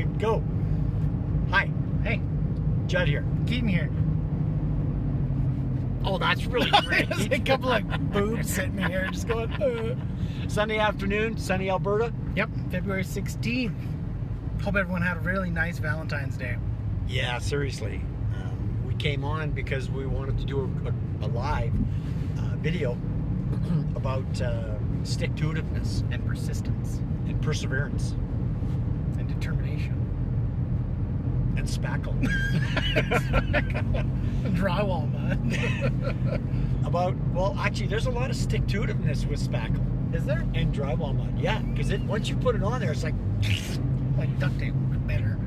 Go. Hi. Hey, Judd here. Keaton here. Oh, that's really great. There's a couple of boobs sitting here just going, Sunday afternoon, sunny Alberta. Yep, February 16th. Hope everyone had a really nice Valentine's Day. Yeah, seriously. We came on because we wanted to do a live video about stick-to-itiveness And persistence. and perseverance And determination. and spackle. Drywall mud. Well, actually, there's a lot of stick-to-itiveness with spackle Is there? and drywall mud. Yeah, because once you put it on there, it's like Like duct tape, but better.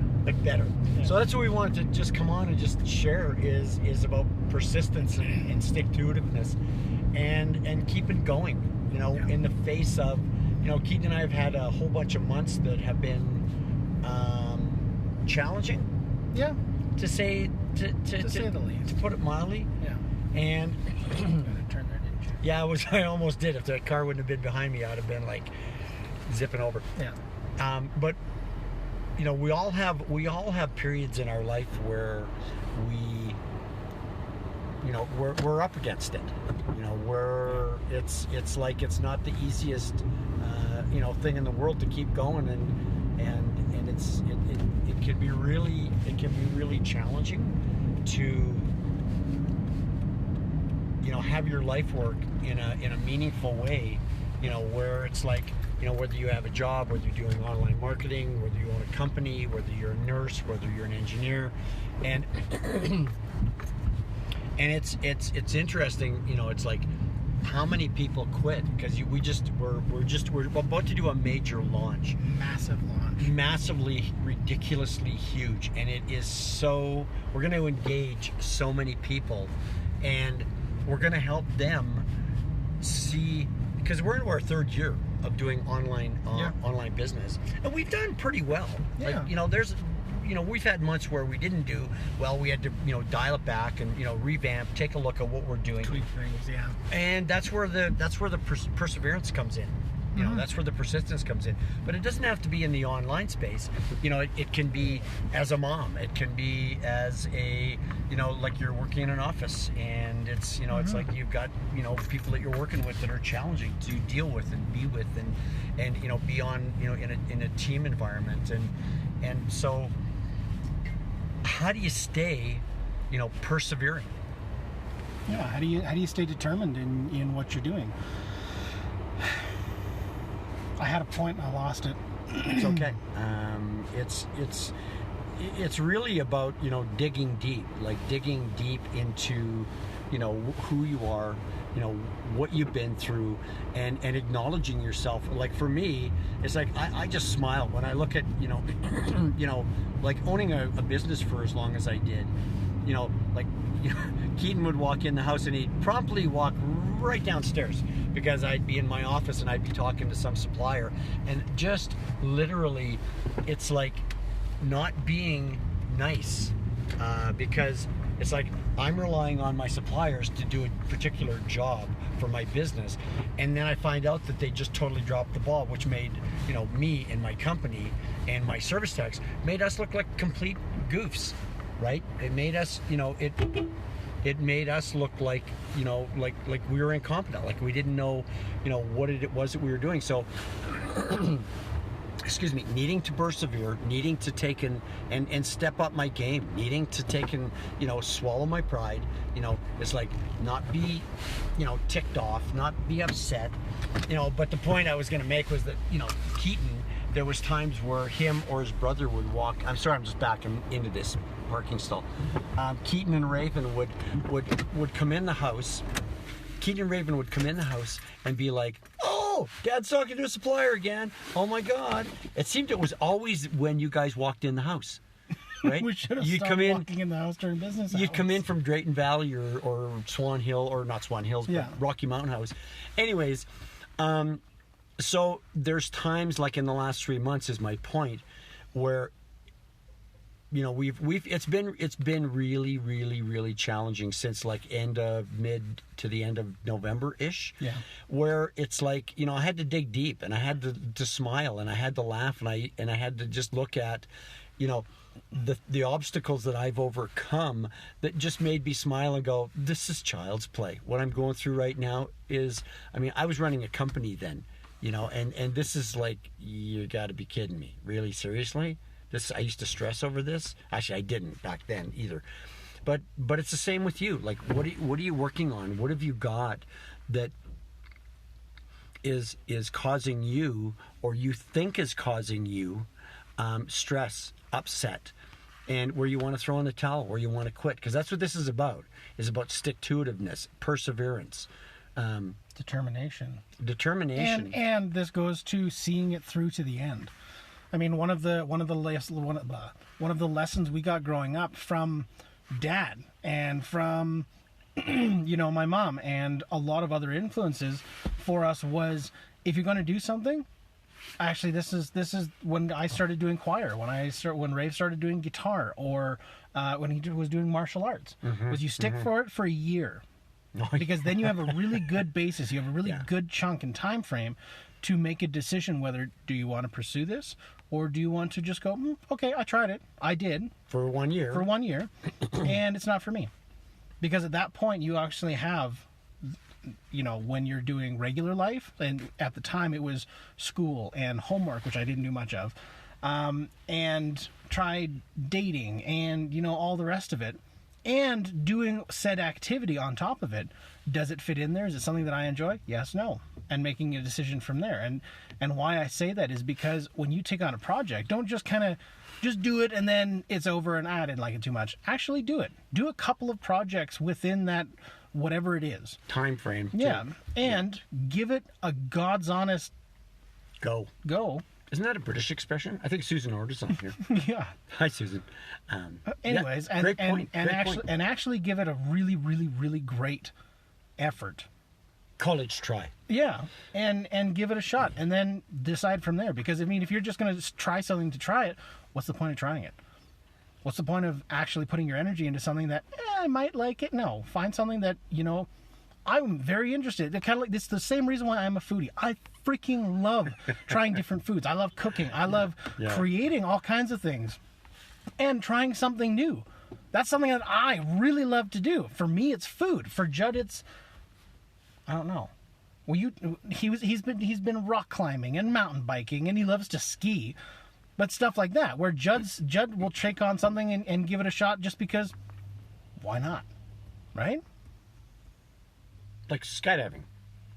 better. Yeah. So that's what we wanted to just come on and just share is about persistence and stick-to-itiveness and keeping going, Yeah. in the face of, Keaton and I have had a whole bunch of months that have been challenging, Yeah. to say To say the least. to put it mildly. Yeah. And Gotta turn there, didn't you? yeah, I almost did. If the car wouldn't have been behind me, I'd have been like zipping over. Yeah. But we all have periods in our life where we're up against it. Where it's like it's not the easiest thing in the world to keep going, and it can be really challenging to have your life work in a meaningful way, where it's like, whether you have a job, whether you're doing online marketing, whether you own a company, whether you're a nurse, whether you're an engineer, and and it's interesting, it's like how many people quit because we're about to do a major launch. Massive launch. Massively, ridiculously huge, and it is so we're going to engage so many people, and we're going to help them see, because we're into our third year of doing online business, and we've done pretty well. Yeah. Like, there's we've had months where we didn't do well. We had to dial it back and revamp, take a look at what we're doing, Tweak things, yeah. and that's where the perseverance comes in. That's where the persistence comes in. But it doesn't have to be in the online space. It can be as a mom. It can be as a, like you're working in an office, and it's, it's like you've got, people that you're working with that are challenging to deal with and be with, and be on, in a team environment, and so how do you stay, persevering? Yeah, how do you stay determined in what you're doing? I had a point and I lost it. It's okay. It's really about digging deep into who you are, what you've been through, and acknowledging yourself. Like for me, it's like I just smile when I look at like owning a business for as long as I did. Keaton would walk in the house and he'd promptly walk right downstairs because I'd be in my office and I'd be talking to some supplier, and just literally it's like not being nice because it's like I'm relying on my suppliers to do a particular job for my business, and then I find out that they just totally dropped the ball, which made me and my company and my service techs made us look like complete goofs, right? It made us it made us look like like we were incompetent, like we didn't know what it was that we were doing. So excuse me, needing to persevere, needing to take and step up my game, needing to take and swallow my pride, it's like not be ticked off, not be upset, but the point I was going to make was that Keaton, there was times where him or his brother would walk. I'm sorry, I'm just backing into this parking stall. Keaton and Raven would come in the house. Keaton and Raven would come in the house and be like, "Oh, Dad's talking to a supplier again. Oh my God!" It seemed it was always when you guys walked in the house, right? We should have You'd stopped come in. walking in the house during business hours. You'd come in from Drayton Valley or Swan Hill, or not Swan Hills, but Yeah. Rocky Mountain House. Anyways, so there's times like in the last 3 months is my point where you know, we've it's been really, really, really challenging since like mid to the end of November ish. Yeah. Where it's like, you know, I had to dig deep, and I had to smile, and I had to laugh, and I had to just look at, you know, the obstacles that I've overcome that just made me smile and go, this is child's play. What I'm going through right now is, I mean, I was running a company then, you know, and this is like, you got to be kidding me. Really, seriously? I used to stress over this. Actually, I didn't back then either. But it's the same with you. Like, what are you working on? What have you got that is causing you, or you think is causing you, stress, upset, and where you want to throw in the towel, where you want to quit? Because that's what this is about. Is about stick-to-itiveness, perseverance, Determination. And this goes to seeing it through to the end. I mean, one of the lessons we got growing up from Dad and from you know, my mom and a lot of other influences for us was, if you're going to do something, actually this is when I started doing choir, when Rafe started doing guitar, or when he was doing martial arts, was you stick for it for a year. Because then you have a really good basis, you have a really good chunk and time frame to make a decision whether do you want to pursue this, or do you want to just go, okay, I tried it, I did for 1 year, and it's not for me. Because at that point you actually have, you know, when you're doing regular life, and at the time it was school and homework, which I didn't do much of, and tried dating and, you know, all the rest of it, and doing said activity on top of it. Does it fit in there? Is it something that I enjoy? Yes, no. And making a decision from there. And why I say that is because when you take on a project, don't just kind of just do it and then it's over and I didn't like it too much. Actually do it. Do a couple of projects within that, whatever it is. Time frame. Yeah. And give it a God's honest go. Isn't that a British expression? I think Susan Order's on here. Yeah. Hi, Susan. Anyways, great point. And actually give it a really, really, really great effort. College try. Yeah, and give it a shot, and then decide from there. Because I mean, if you're just going to try something to try it, what's the point of trying it? What's the point of actually putting your energy into something that I might like it? No, find something that, you know, I'm very interested. They're kind of like, it's the same reason why I'm a foodie. I freaking love trying different foods. I love cooking. I love creating all kinds of things and trying something new. That's something that I really love to do. For me, it's food. For Judd, it's, I don't know. Well, he's been rock climbing and mountain biking, and he loves to ski, but stuff like that. Where Judd will take on something and give it a shot just because, why not, right? Like skydiving.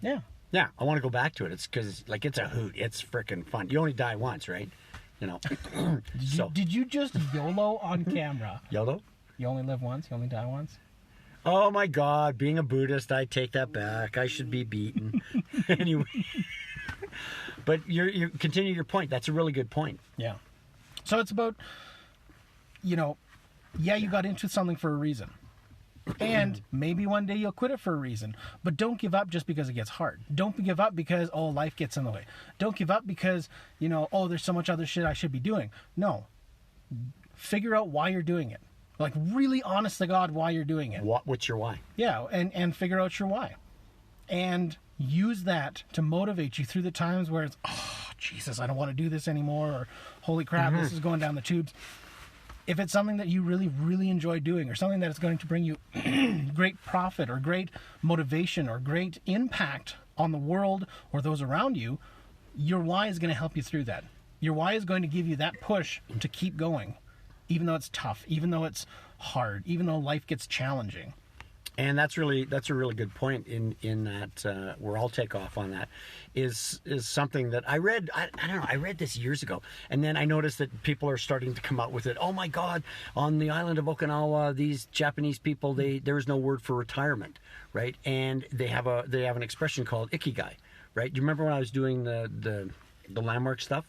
Yeah. Yeah, I want to go back to it. It's because, like, it's a hoot. It's freaking fun. You only die once, right? You know. Did you just YOLO on camera? YOLO? You only live once. You only die once. Oh my God! Being a Buddhist, I take that back. I should be beaten. Anyway, but you continue your point. That's a really good point. Yeah. So it's about, you know, you got into something for a reason. And maybe one day you'll quit it for a reason. But don't give up just because it gets hard. Don't give up because, life gets in the way. Don't give up because, you know, there's so much other shit I should be doing. No. Figure out why you're doing it. Like, really honest to God why you're doing it. What's your why? Yeah, and figure out your why. And use that to motivate you through the times where it's, oh, Jesus, I don't want to do this anymore. Or, holy crap, this is going down the tubes. If it's something that you really, really enjoy doing, or something that is going to bring you great profit or great motivation or great impact on the world or those around you, your why is going to help you through that. Your why is going to give you that push to keep going, even though it's tough, even though it's hard, even though life gets challenging. And that's a really good point in that where I'll take off on that is something that I read. I don't know. I read this years ago, and then I noticed that people are starting to come out with it. Oh my God! On the island of Okinawa, these Japanese people, there is no word for retirement, right? And they have an expression called ikigai, right? Do you remember when I was doing the landmark stuff?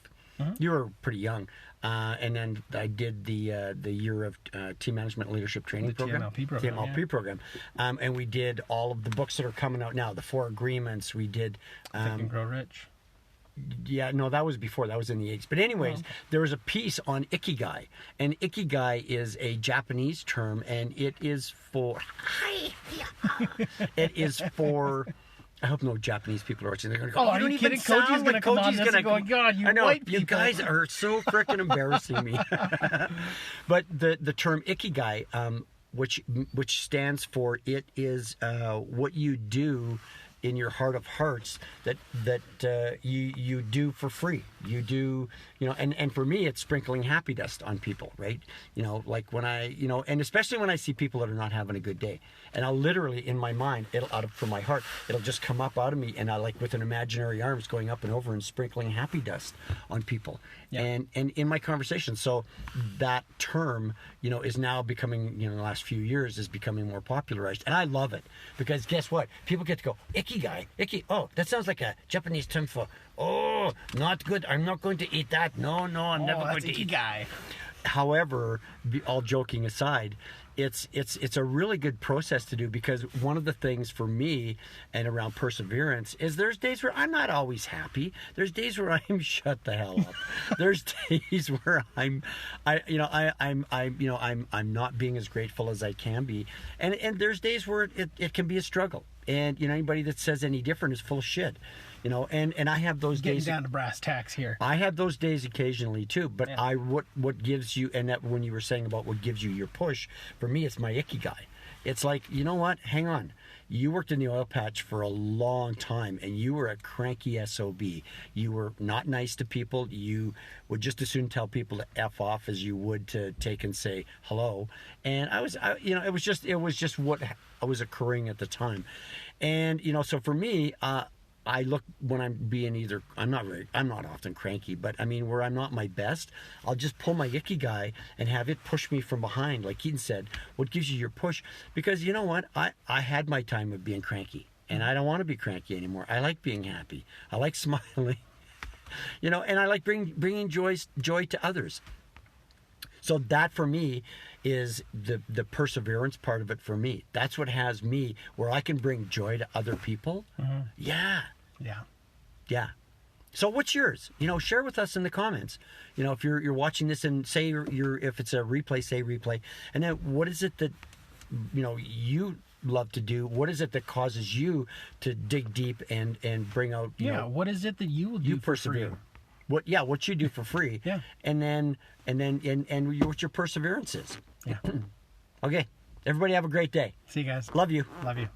You were pretty young. And then I did the year of team management leadership training program. TMLP program. And we did all of the books that are coming out now, the 4 agreements. We did Think and Grow Rich. Yeah, no, that was before. That was in the 80s. But anyways, there was a piece on ikigai. And ikigai is a Japanese term, and it is for... it is for... I hope no Japanese people are watching. They're going to go, are you kidding? Koji's going to come on this and go, God, you I know, white people. you guys are so freaking embarrassing me. But the term ikigai, which stands for, it is what you do in your heart of hearts that you do for free. You do, and for me, it's sprinkling happy dust on people, right? Like when I, and especially when I see people that are not having a good day, and I'll literally, in my mind, from my heart, it'll just come up out of me, and I, like with an imaginary arms, going up and over and sprinkling happy dust on people. Yeah. And in my conversation. So that term, is now becoming, in the last few years, is becoming more popularized. And I love it, because guess what? People get to go, ikigai, oh, that sounds like a Japanese term for, oh, not good. I'm not going to eat that. No, I'm never going to eat ikigai. However, all joking aside, it's a really good process to do, because one of the things for me and around perseverance is there's days where I'm not always happy. There's days where I'm shut the hell up. There's days where I'm not being as grateful as I can be, and there's days where it can be a struggle. And anybody that says any different is full of shit. And I have those Getting days. down to brass tacks here. I have those days occasionally too, but yeah. What gives you, and that when you were saying about what gives you your push, for me it's my ikigai. It's like, you know what? Hang on. You worked in the oil patch for a long time, and you were a cranky SOB. You were not nice to people. You would just as soon tell people to F off as you would to take and say hello. And it was just what was occurring at the time. And, so for me, I look, when I'm being I'm not often cranky, but I mean, where I'm not my best, I'll just pull my ikigai and have it push me from behind. Like Keaton said, what gives you your push? Because you know what? I had my time of being cranky, and I don't want to be cranky anymore. I like being happy. I like smiling, and I like bringing joy to others. So that for me is the perseverance part of it for me. That's what has me where I can bring joy to other people. Mm-hmm. Yeah. So what's yours? Share with us in the comments. If you're watching this, and say if it's a replay, say replay. And then what is it that you love to do? What is it that causes you to dig deep and bring out what is it that you will do you persevere? For free? What you do for free. Yeah. And what your perseverance is. Yeah. Okay. Everybody have a great day. See you guys. Love you. Love you. Bye.